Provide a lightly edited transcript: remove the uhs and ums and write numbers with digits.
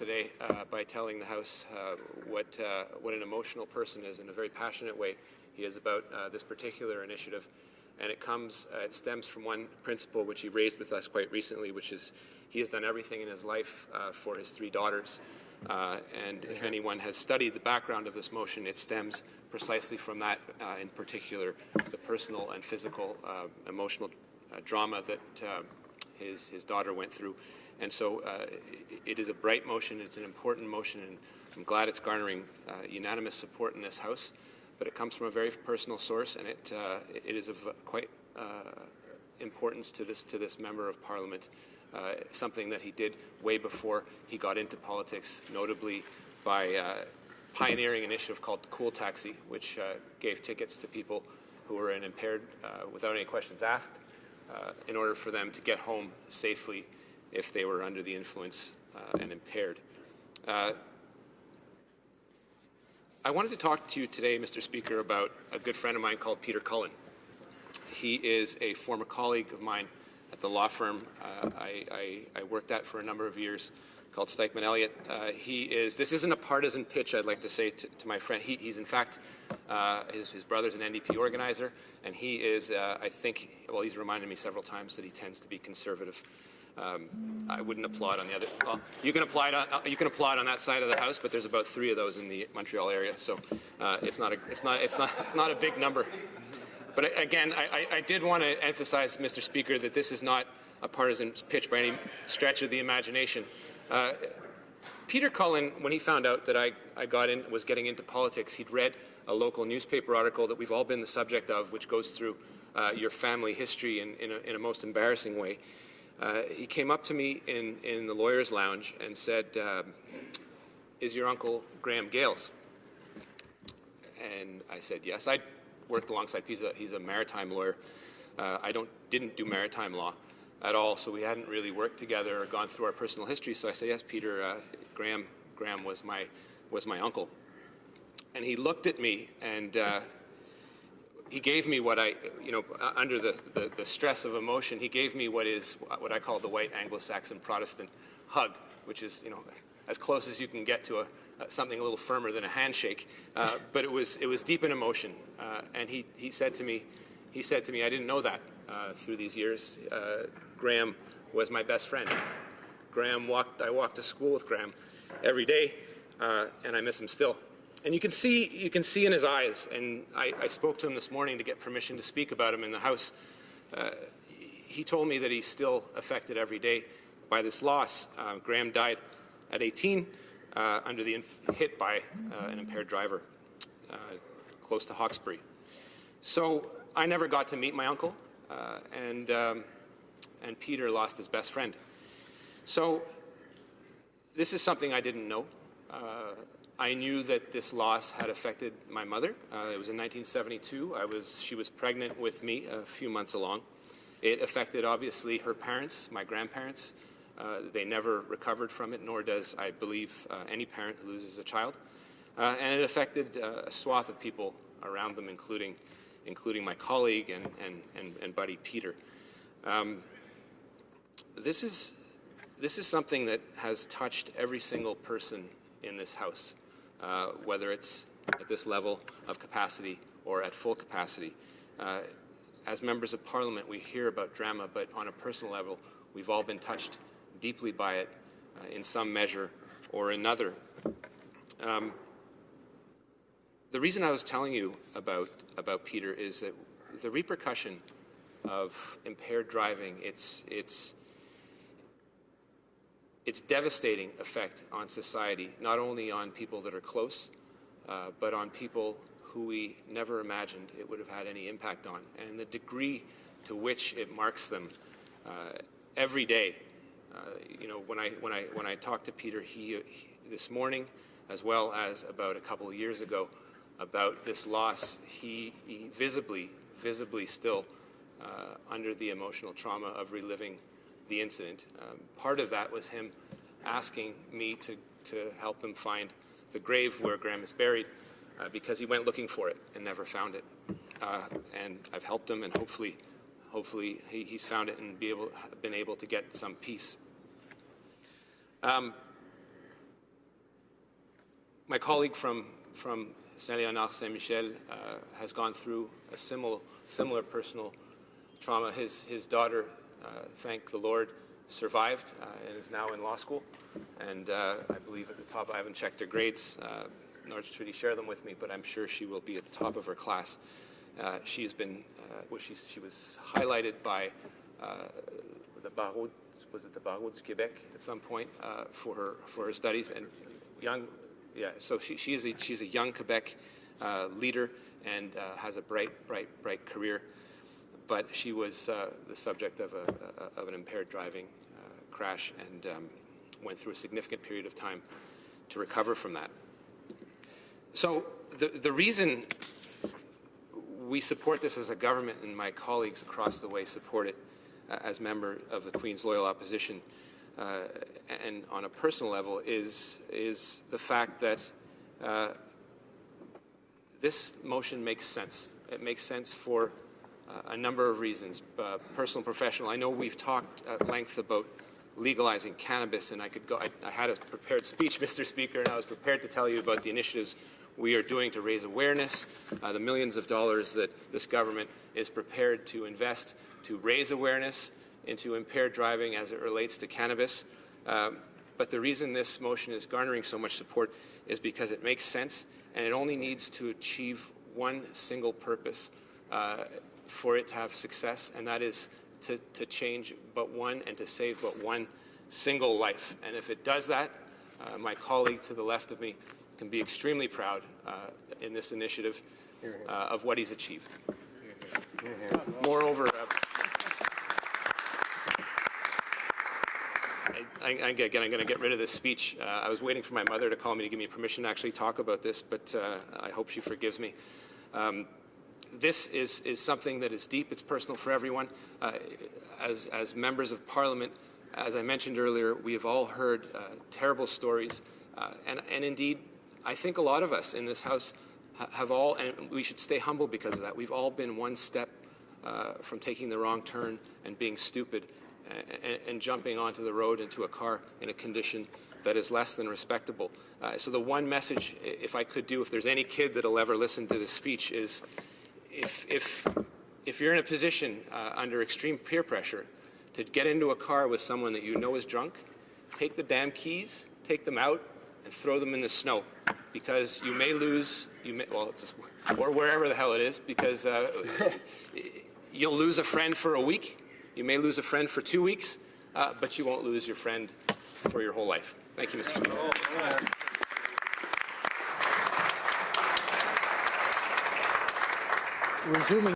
today by telling the House what an emotional person is in a very passionate way he is about this particular initiative. And it stems from one principle which he raised with us quite recently, which is he has done everything in his life for his 3 daughters. And if anyone has studied the background of this motion, it stems precisely from that, in particular, the personal and physical, emotional drama that his daughter went through. And so it is a bright motion, it's an important motion, and I'm glad it's garnering unanimous support in this House. But it comes from a very personal source, and it is of quite importance to this Member of Parliament, something that he did way before he got into politics, notably by pioneering an initiative called the Cool Taxi, which gave tickets to people who were impaired without any questions asked, in order for them to get home safely if they were under the influence and impaired. I wanted to talk to you today, Mr. Speaker, about a good friend of mine called Peter Cullen. He is a former colleague of mine at the law firm I worked at for a number of years, called Stikeman Elliott. This isn't a partisan pitch, I'd like to say to my friend. He's in fact, his brother's an NDP organizer, and he is, I think, well, he's reminded me several times that he tends to be conservative. I wouldn't applaud on the other. Well, you can applaud on that side of the House, but there's about 3 of those in the Montreal area, so it's not a big number. But again, I did want to emphasize, Mr. Speaker, that this is not a partisan pitch by any stretch of the imagination. Peter Cullen, when he found out that I was getting into politics, he'd read a local newspaper article that we've all been the subject of, which goes through your family history in a most embarrassing way. He came up to me in the lawyer's lounge and said, "Is your uncle Graham Gales?" And I said, "Yes." I worked alongside. He's a maritime lawyer. I didn't do maritime law at all, so we hadn't really worked together or gone through our personal history. So I said, "Yes, Peter. Graham was my uncle." And he looked at me and he gave me what under the stress of emotion, he gave me what I call the white Anglo-Saxon Protestant hug, which is, as close as you can get to something a little firmer than a handshake. But it was deep in emotion. And he said to me, "I didn't know that through these years. Graham was my best friend. I walked to school with Graham every day, and I miss him still." And you can see in his eyes, and I spoke to him this morning to get permission to speak about him in the House. He told me that he's still affected every day by this loss. Graham died at 18 hit by an impaired driver close to Hawkesbury. So I never got to meet my uncle, and Peter lost his best friend. So this is something I didn't know. I knew that this loss had affected my mother. It was in 1972. She was pregnant with me a few months along. It affected, obviously, her parents, my grandparents. They never recovered from it, nor does, I believe, any parent who loses a child. And it affected a swath of people around them, including my colleague and buddy Peter. This is something that has touched every single person in this House, whether it's at this level of capacity or at full capacity. As members of Parliament, we hear about drama, but on a personal level, we've all been touched deeply by it in some measure or another. The reason I was telling you about Peter is that the repercussion of impaired driving, its devastating effect on society, not only on people that are close, but on people who we never imagined it would have had any impact on, and the degree to which it marks them every day. When I talked to Peter this morning, as well as about a couple of years ago, about this loss, he visibly still under the emotional trauma of reliving the incident. Part of that was him asking me to help him find the grave where Graham is buried, because he went looking for it and never found it. And I've helped him, and hopefully he's found it and been able to get some peace. My colleague from Saint-Léonard-Saint-Michel has gone through a similar personal trauma. His daughter, thank the Lord, survived and is now in law school. And I believe at the top, I haven't checked her grades, nor did Trudy share them with me, but I'm sure she will be at the top of her class. She has been, she was highlighted by the Barreau, was it the Barreau du Québec at some point for her studies, and so she's a young Quebec leader and has a bright career, but she was the subject of an impaired driving crash and went through a significant period of time to recover from that. So the reason we support this as a government, and my colleagues across the way support it as member of the Queen's Loyal Opposition, and on a personal level, is the fact that this motion makes sense. It makes sense for a number of reasons, personal and professional. I know we've talked at length about legalizing cannabis, and I had a prepared speech, Mr. Speaker, and I was prepared to tell you about the initiatives we are doing to raise awareness, the millions of dollars that this government is prepared to invest to raise awareness into impaired driving as it relates to cannabis. But the reason this motion is garnering so much support is because it makes sense, and it only needs to achieve one single purpose for it to have success, and that is to change but one and to save but one single life. And if it does that, my colleague to the left of me can be extremely proud in this initiative of what he's achieved. Moreover, I'm going to get rid of this speech. I was waiting for my mother to call me to give me permission to actually talk about this, but I hope she forgives me. This is something that is deep. It's personal for everyone. As members of Parliament, as I mentioned earlier, we have all heard terrible stories, and indeed, I think a lot of us in this House have all, and we should stay humble because of that, we've all been one step from taking the wrong turn and being stupid and jumping onto the road into a car in a condition that is less than respectable. So the one message, if I could do, if there's any kid that'll ever listen to this speech, is if you're in a position under extreme peer pressure to get into a car with someone that you know is drunk, take the damn keys, take them out, and throw them in the snow, because you may lose, or wherever the hell it is, because you'll lose a friend for a week, you may lose a friend for 2 weeks, but you won't lose your friend for your whole life. Thank you, Mr. Speaker. Resuming